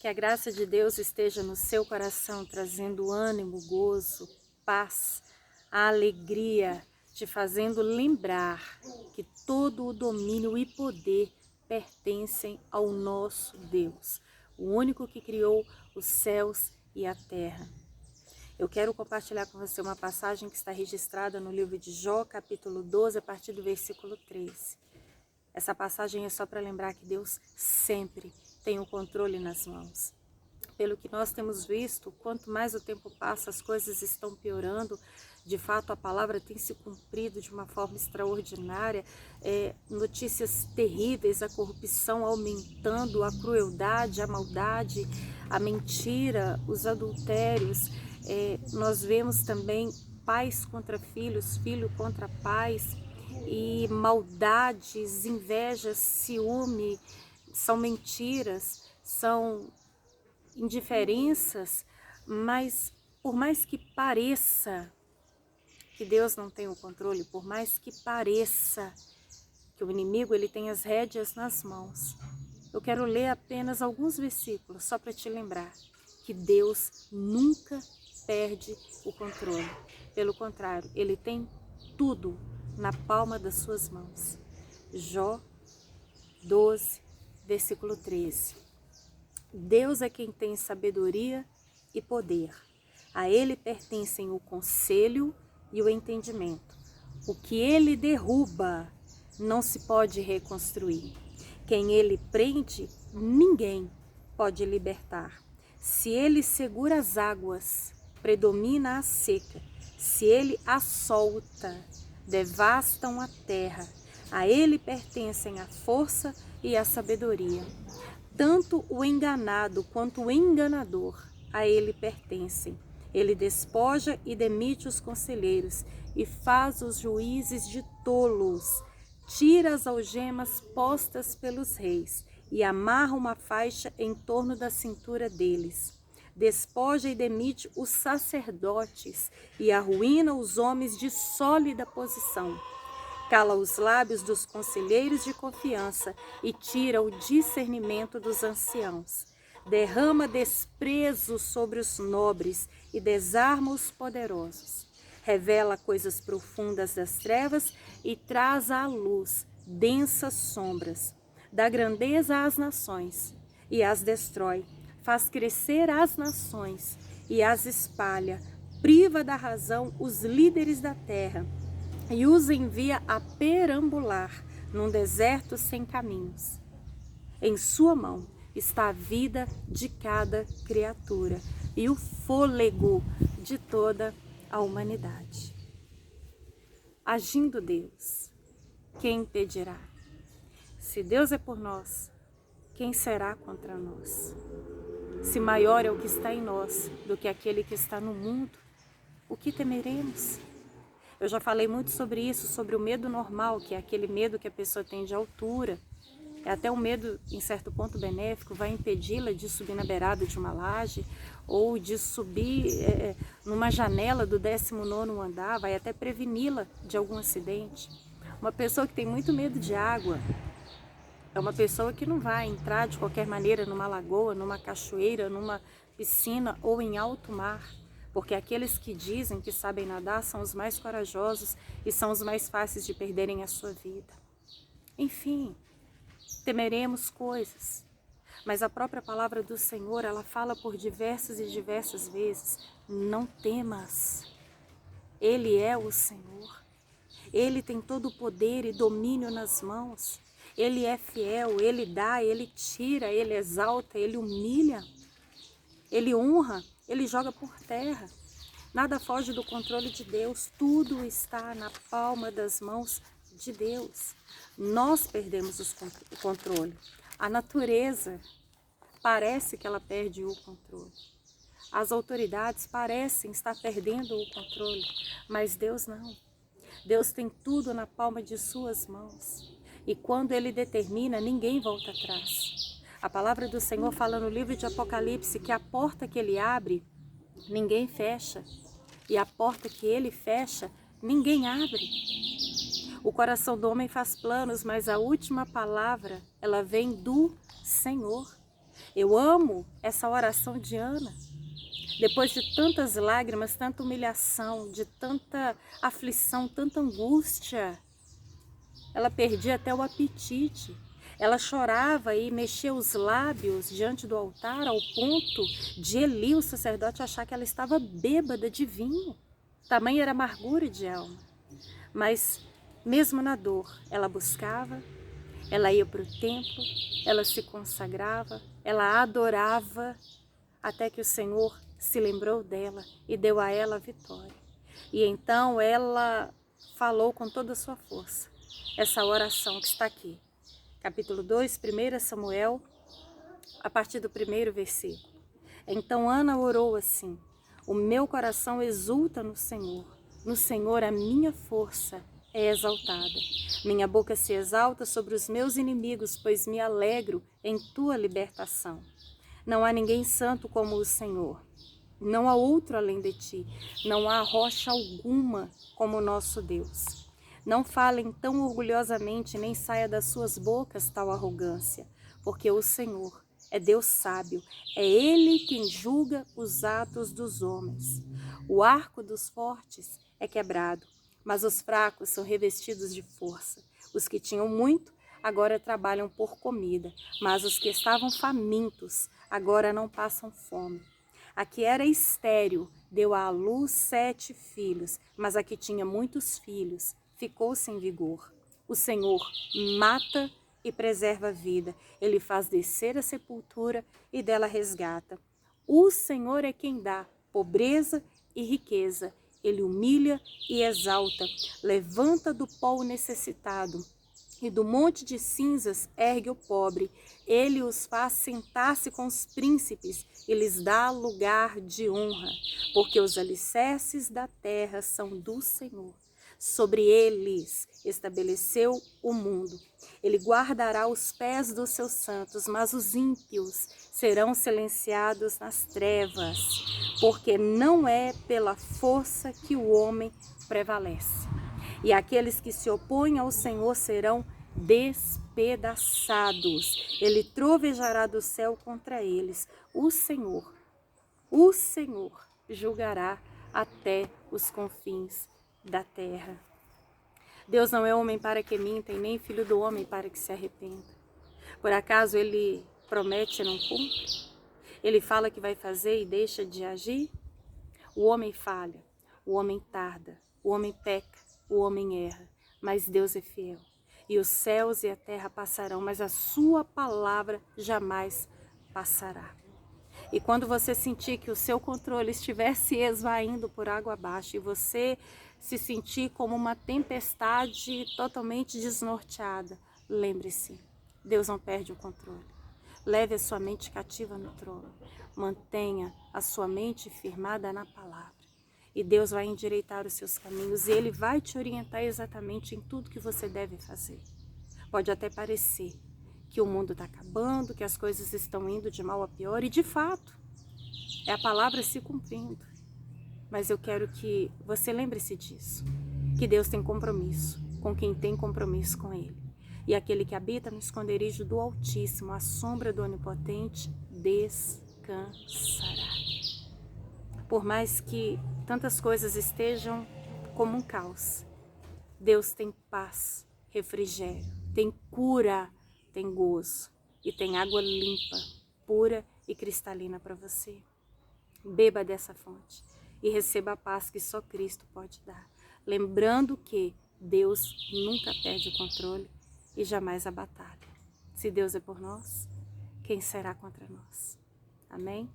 Que a graça de Deus esteja no seu coração, trazendo ânimo, gozo, paz, a alegria, te fazendo lembrar que todo o domínio e poder pertencem ao nosso Deus, o único que criou os céus e a terra. Eu quero compartilhar com você uma passagem que está registrada no livro de Jó, capítulo 12, a partir do versículo 13. Essa passagem é só para lembrar que Deus sempre tem o controle nas mãos. Pelo que nós temos visto, quanto mais o tempo passa, as coisas estão piorando. De fato, a palavra tem se cumprido de uma forma extraordinária. Notícias terríveis, a corrupção aumentando, a crueldade, a maldade, a mentira, os adultérios. Nós vemos também pais contra filhos, filho contra pais, e maldades, invejas, ciúme, são mentiras, são indiferenças, mas por mais que pareça que Deus não tem o controle, por mais que pareça que o inimigo ele tem as rédeas nas mãos, eu quero ler apenas alguns versículos só para te lembrar que Deus nunca perde o controle. Pelo contrário, Ele tem tudo na palma das suas mãos. Jó 12, versículo 13. Deus é quem tem sabedoria e poder. A Ele pertencem o conselho e o entendimento. O que Ele derruba não se pode reconstruir. Quem Ele prende, ninguém pode libertar. Se Ele segura as águas, predomina a seca. Se Ele as solta, devastam a terra. A Ele pertencem a força e a sabedoria. Tanto o enganado quanto o enganador a Ele pertencem. Ele despoja e demite os conselheiros e faz os juízes de tolos. Tira as algemas postas pelos reis e amarra uma faixa em torno da cintura deles. Despoja e demite os sacerdotes e arruína os homens de sólida posição. Cala os lábios dos conselheiros de confiança e tira o discernimento dos anciãos. Derrama desprezo sobre os nobres e desarma os poderosos. Revela coisas profundas das trevas e traz à luz densas sombras. Dá grandeza às nações e as destrói. Faz crescer as nações e as espalha. Priva da razão os líderes da terra e os envia a perambular num deserto sem caminhos. Em sua mão está a vida de cada criatura e o fôlego de toda a humanidade. Agindo Deus, quem impedirá? Se Deus é por nós, quem será contra nós? Se maior é o que está em nós do que aquele que está no mundo, o que temeremos? Eu já falei muito sobre isso, sobre o medo normal, que é aquele medo que a pessoa tem de altura. É até um medo, em certo ponto, benéfico, vai impedi-la de subir na beirada de uma laje ou de subir numa janela do 19º andar, vai até preveni-la de algum acidente. Uma pessoa que tem muito medo de água é uma pessoa que não vai entrar de qualquer maneira numa lagoa, numa cachoeira, numa piscina ou em alto mar. Porque aqueles que dizem que sabem nadar são os mais corajosos e são os mais fáceis de perderem a sua vida. Enfim, temeremos coisas, mas a própria palavra do Senhor, ela fala por diversas e diversas vezes, não temas, Ele é o Senhor, Ele tem todo o poder e domínio nas mãos, Ele é fiel, Ele dá, Ele tira, Ele exalta, Ele humilha, Ele honra, Ele joga por terra. Nada foge do controle de Deus, tudo está na palma das mãos de Deus. Nós perdemos o controle. A natureza parece que ela perde o controle. As autoridades parecem estar perdendo o controle, mas Deus não. Deus tem tudo na palma de suas mãos. E quando Ele determina, ninguém volta atrás. A palavra do Senhor fala no livro de Apocalipse que a porta que Ele abre, ninguém fecha. E a porta que Ele fecha, ninguém abre. O coração do homem faz planos, mas a última palavra, ela vem do Senhor. Eu amo essa oração de Ana. Depois de tantas lágrimas, tanta humilhação, de tanta aflição, tanta angústia, ela perdia até o apetite. Ela chorava e mexia os lábios diante do altar ao ponto de Eli, o sacerdote, achar que ela estava bêbada de vinho. Tamanha era a amargura de alma. Mas mesmo na dor, ela buscava, ela ia para o templo, ela se consagrava, ela adorava, até que o Senhor se lembrou dela e deu a ela a vitória. E então ela falou com toda a sua força essa oração que está aqui. Capítulo 2, 1 Samuel, a partir do 1º versículo. Então Ana orou assim: o meu coração exulta no Senhor a minha força é exaltada. Minha boca se exalta sobre os meus inimigos, pois me alegro em tua libertação. Não há ninguém santo como o Senhor. Não há outro além de ti. Não há rocha alguma como o nosso Deus. Não falem tão orgulhosamente, nem saia das suas bocas tal arrogância, porque o Senhor é Deus sábio, é Ele quem julga os atos dos homens. O arco dos fortes é quebrado, mas os fracos são revestidos de força. Os que tinham muito agora trabalham por comida, mas os que estavam famintos agora não passam fome. A que era estéril deu à luz 7 filhos, mas a que tinha muitos filhos ficou sem vigor. O Senhor mata e preserva a vida. Ele faz descer a sepultura e dela resgata. O Senhor é quem dá pobreza e riqueza. Ele humilha e exalta. Levanta do pó o necessitado e do monte de cinzas ergue o pobre. Ele os faz sentar-se com os príncipes e lhes dá lugar de honra, porque os alicerces da terra são do Senhor. Sobre eles estabeleceu o mundo. Ele guardará os pés dos seus santos, mas os ímpios serão silenciados nas trevas, porque não é pela força que o homem prevalece. E aqueles que se opõem ao Senhor serão despedaçados. Ele trovejará do céu contra eles. O Senhor julgará até os confins da terra. Deus não é homem para que minta, e nem filho do homem para que se arrependa. Por acaso ele promete e não cumpre? Ele fala que vai fazer e deixa de agir? O homem falha, o homem tarda, o homem peca, o homem erra, mas Deus é fiel. E os céus e a terra passarão, mas a sua palavra jamais passará. E quando você sentir que o seu controle estiver se esvaindo por água abaixo e você se sentir como uma tempestade totalmente desnorteada, lembre-se, Deus não perde o controle. Leve a sua mente cativa no trono. Mantenha a sua mente firmada na palavra. E Deus vai endireitar os seus caminhos e Ele vai te orientar exatamente em tudo que você deve fazer. Pode até parecer que o mundo está acabando, que as coisas estão indo de mal a pior, e de fato, é a palavra se cumprindo. Mas eu quero que você lembre-se disso, que Deus tem compromisso com quem tem compromisso com Ele. E aquele que habita no esconderijo do Altíssimo, à sombra do Onipotente, descansará. Por mais que tantas coisas estejam como um caos, Deus tem paz, refrigério, tem cura, tem gozo e tem água limpa, pura e cristalina para você. Beba dessa fonte e receba a paz que só Cristo pode dar. Lembrando que Deus nunca perde o controle e jamais a batalha. Se Deus é por nós, quem será contra nós? Amém?